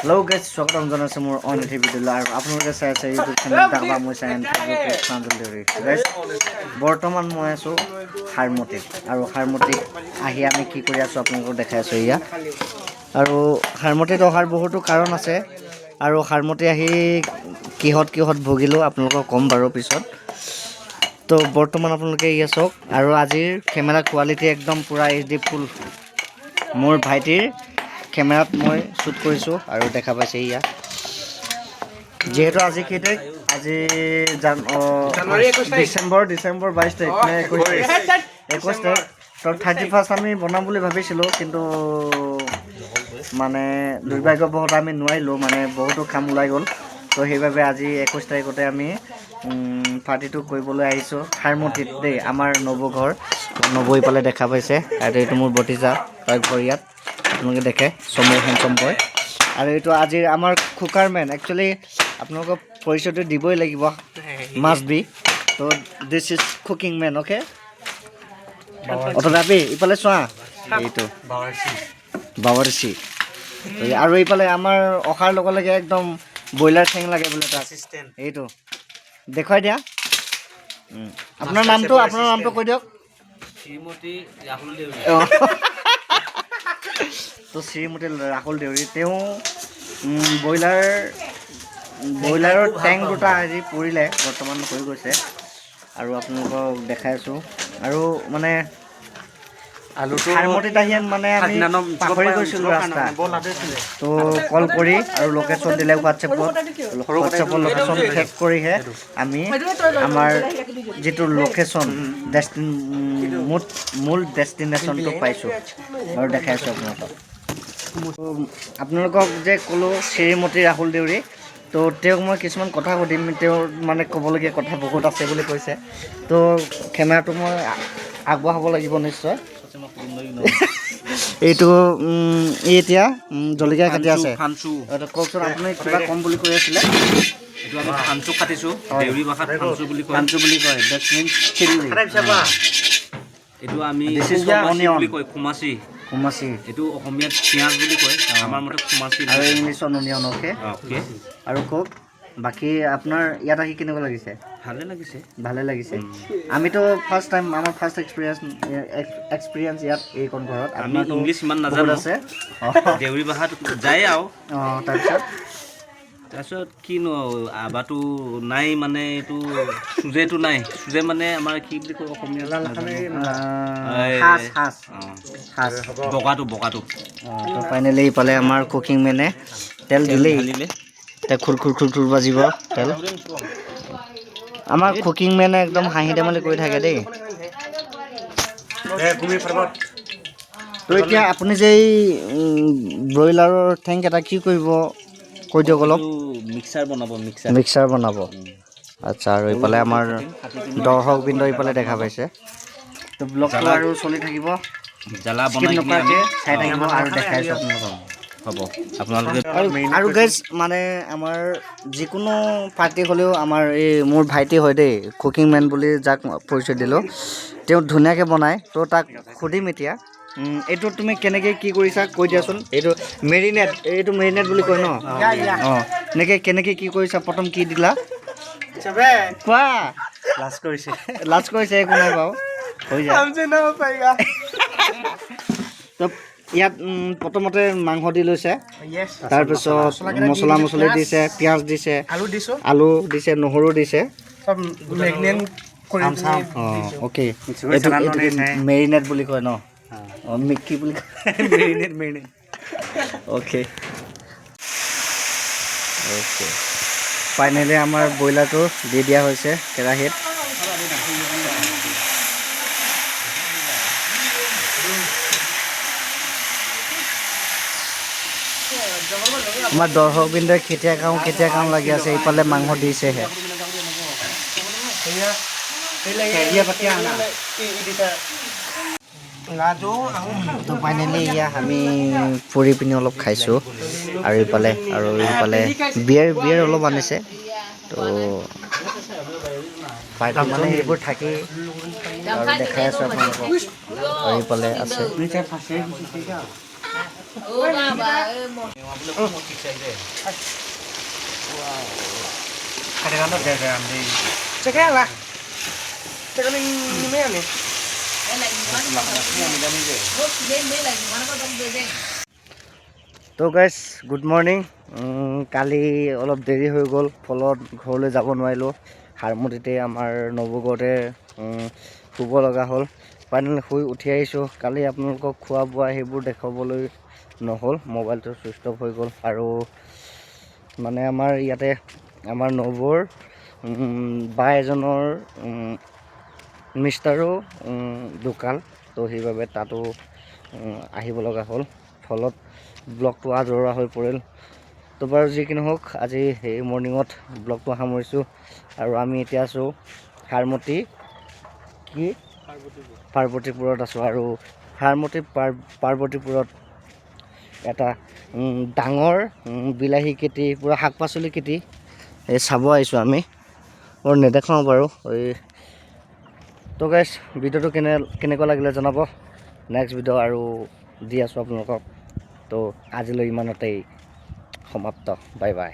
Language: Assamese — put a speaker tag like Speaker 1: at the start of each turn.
Speaker 1: Hello guys, স্বাগতম জনাইছো মোৰ অন এটি ভিডিঅ'লৈ আৰু আপোনালোকে চাই আছে ইউটিউব চেনেল দাগবা মই চেনেল প্ৰাঞ্জল দেউৰী। গাইজ বৰ্তমান মই আছোঁ হাৰমতিত আৰু হাৰমতিত আহি আমি কি কৰি আছোঁ আপোনালোকক দেখাই আছোঁ এয়া। আৰু হাৰমতিত অহাৰ বহুতো কাৰণ আছে আৰু হাৰমতি আহি কিহত ভুগিলোঁ আপোনালোকক ক'ম বাৰু পিছত। তো বৰ্তমান আপোনালোকে এয়া চাওক আৰু আজিৰ কেমেৰা কোৱালিটি একদম পূৰা HD ফুল। মোৰ ভাইটিৰ কেমেৰাত মই শ্বুট কৰিছোঁ আৰু দেখা পাইছে ইয়া। যিহেতু আজি কেই তাৰিখ, আজি ডিচেম্বৰ 22 তাৰিখ নে 21 তাৰিখ। তো 31st আমি বনাম বুলি ভাবিছিলোঁ, কিন্তু মানে দুৰ্ভাগ্যবশতঃ আমি নোৱাৰিলোঁ, মানে বহুতো কাম ওলাই গ'ল। তো সেইবাবে আজি 21 তাৰিখতে আমি পাৰ্টিটো কৰিবলৈ আহিছোঁ হাৰমতিত দেই, আমাৰ নৱঘৰ। নবৌ ইফালে দেখা পাইছে আৰু এইটো মোৰ ভতিজা, তাৰ ঘৰ ইয়াত আপোনালোকে দেখে চমু হেণ্ডচম বয়। আৰু এইটো আজিৰ আমাৰ কুকাৰ মেন। একচুৱেলি আপোনালোকক পৰিচয়টো দিবই লাগিব, মাষ্ট বি। তো this is cooking man. Okay অত ৰাবি ইফালে চোৱা, এইটো বাৱাৰচি। আৰু এইফালে আমাৰ অহাৰ লগে লগে একদম ব্ৰইলাৰ ঠেং লাগে বোলে তাত, এইটো দেখুৱাই দিয়া। আপোনাৰ নামটো কৈ দিয়ক।
Speaker 2: শ্ৰীমতী ৰাহুল দেউৰী।
Speaker 1: তো শ্ৰীমতী ৰাহুল দেউৰী, তেওঁ ব্ৰইলাৰৰ টেং দুটা হেৰি পৰিলে, বৰ্তমান হৈ গৈছে আৰু আপোনালোকক দেখাই আছোঁ। আৰু মানে হাৰমতিত আহি মানে আমি পাহৰি গৈছিলোঁ ৰাস্তা। তো কল কৰি আৰু লোকেশ্যন দিলে হোৱাটছএপত লোকেশ্যন চেক কৰিহে আমি আমাৰ যিটো লোকেশ্যন মূল ডেষ্টিনেশ্যনটো পাইছোঁ আৰু দেখাই আছোঁ আপোনালোকক যে ক'লোঁ শ্ৰীমতী ৰাহুল দেউৰী। তো তেওঁক মই কিছুমান কথা সুধিম, তেওঁৰ মানে ক'বলগীয়া কথা বহুত আছে বুলি কৈছে। তো কেমেৰাটো মই আগবঢ়াব লাগিব নিশ্চয়। এইটো এতিয়া জলকীয়া কাটি আছে। কওকচোন, আপুনি কিবা ক'ম বুলি কৈ আছিলে?
Speaker 2: এইটো আমি ফাঞ্চু কাটিছোঁ, দেউৰী ভাষাত ফাঞ্চু বুলি কয়।
Speaker 1: ফাঞ্চু বুলি কয়, ডেট মিনছ চিলি।
Speaker 2: এইটো আমি বুলি কয় খুমাচি। এইটো অসমীয়াত পিঁয়াজ বুলি কয়, আমাৰ মতে খুমাচি
Speaker 1: আৰু ইংলিছত অনিয়ন। Okay
Speaker 2: okay.
Speaker 1: আৰু কওক, বাকী আপোনাৰ ইয়াত আহি কেনেকুৱা লাগিছে? ভালে লাগিছে। আমিতো ফাৰ্ষ্ট টাইম, আমাৰ ফাৰ্ষ্ট এক্সপিৰিয়েঞ্চ ইয়াত এইখন ঘৰত।
Speaker 2: আমি ইংলিছ ইমান নাজানো
Speaker 1: আছে,
Speaker 2: দেউৰী ভাষাত যায় আৰু তাৰপিছত কিনো আবাটো নাই, মানে এইটো চুজেটো নাই। চুজে মানে আমাৰ কি বুলি কয় অসমীয়া? বগাটো।
Speaker 1: তো ফাইনেলি ইফালে আমাৰ কুকিং মেনে তেল দিলেই, এতিয়া খুৰ বাজিব তেল। আমাৰ কুকিং মেনে একদম হাঁহি ধেমালি কৰি থাকে দেই। তো এতিয়া আপুনি যে এই ব্ৰইলাৰৰ ঠেং এটা কি কৰিব কৈ দিয়ক অলপ। মিক্সাৰ বনাব। আচ্ছা, আৰু এইফালে আমাৰ দৰ্শকবৃন্দ ইফালে দেখা পাইছে। তো ব্লগটো আৰু চলি থাকিব,
Speaker 2: জ্বালা
Speaker 1: স্কিপ নকৰাকৈ চাই থাকিব আৰু দেখাইছোঁ আপোনালোকক। হ'ব আপোনালোকে। আৰু গাইজ মানে আমাৰ যিকোনো পাৰ্টি হ'লেও আমাৰ এই মোৰ ভাইটি হয় দেই, কুকিং মেন বুলি যাক পৰিচয় দিলোঁ, তেওঁ ধুনীয়াকৈ বনায়। তো তাক সুধিম এতিয়া, এইটো তুমি কেনেকৈ কি কৰিছা কৈ দিয়াচোন। এইটো মেৰিনেট বুলি কয় ন? এনেকৈ কেনেকৈ কি কৰিছা, প্ৰথম কি দিলা কোৱা? লাজ কৰিছে, একো নাই বাৰু, হৈ যায়। তো ইয়াত প্ৰথমতে মাংস দি লৈছে, তাৰপিছত মছলা দিছে, পিঁয়াজ দিছে, আলু দিছে, নহৰু দিছে। অ'কে, এইটো মেৰিনেট বুলি কয় ন? কি বুলি কয়? মেৰিনেট। অ'কে। ফাইনেলি আমাৰ ব্ৰইলাৰটো দি দিয়া হৈছে কেৰাহীত। আমাৰ দৰ্শকবৃন্দই কেতিয়া খাওঁ লাগি আছে, ইফালে মাংস দিছেহে। তো ফাইনেলি এয়া আমি ফুৰি পিনি অলপ খাইছোঁ, আৰু ইফালে বিয়েৰ অলপ আনিছে। তো পাৰ্টি মানে এইবোৰ থাকেই আৰু দেখাই আছোঁ আপোনালোকক। আৰু ইফালে আছে Kadang-kadang gagal nih.
Speaker 3: Ceknya lah. Ceknya ini nih.
Speaker 1: তো গাইজ গুড মৰ্ণিং। কালি অলপ দেৰি হৈ গ'ল, ফলত ঘৰলৈ যাব নোৱাৰিলোঁ। হাৰমতিতে আমাৰ নৱগড়তে শুব লগা হ'ল। ফাইনেলি শুই উঠি আহিছোঁ। কালি আপোনালোকক খোৱা বোৱা সেইবোৰ দেখাবলৈ নহ'ল, মোবাইলটো ছুইচ অফ হৈ গ'ল। আৰু মানে আমাৰ ইয়াতে আমাৰ নৱৰ বা এজনৰ মিষ্টাৰো দোকান, তো সেইবাবে তাতো আহিব লগা হ'ল, ফলত ব্লগটো আধৰুৱা হৈ পৰিল। তো বাৰু যি কি নহওক, আজি এই মৰ্ণিঙত ব্লগটো সামৰিছোঁ। আৰু আমি এতিয়া আছোঁ হাৰমতি পাৰ্বতীপুৰত আছোঁ। আৰু হাৰমতি পাৰ্বতীপুৰত এটা ডাঙৰ বিলাহী খেতি, পূৰা শাক পাচলি খেতি এই চাব আহিছোঁ আমি। বৰ নেদেখাওঁ বাৰু এই। তো গাইজ ভিডিঅ'টো কেনেকুৱা লাগিলে জনাব। নেক্সট ভিডিঅ' আৰু দি আছোঁ আপোনালোকক। তো আজিলৈ ইমানতেই সমাপ্ত। Bye bye.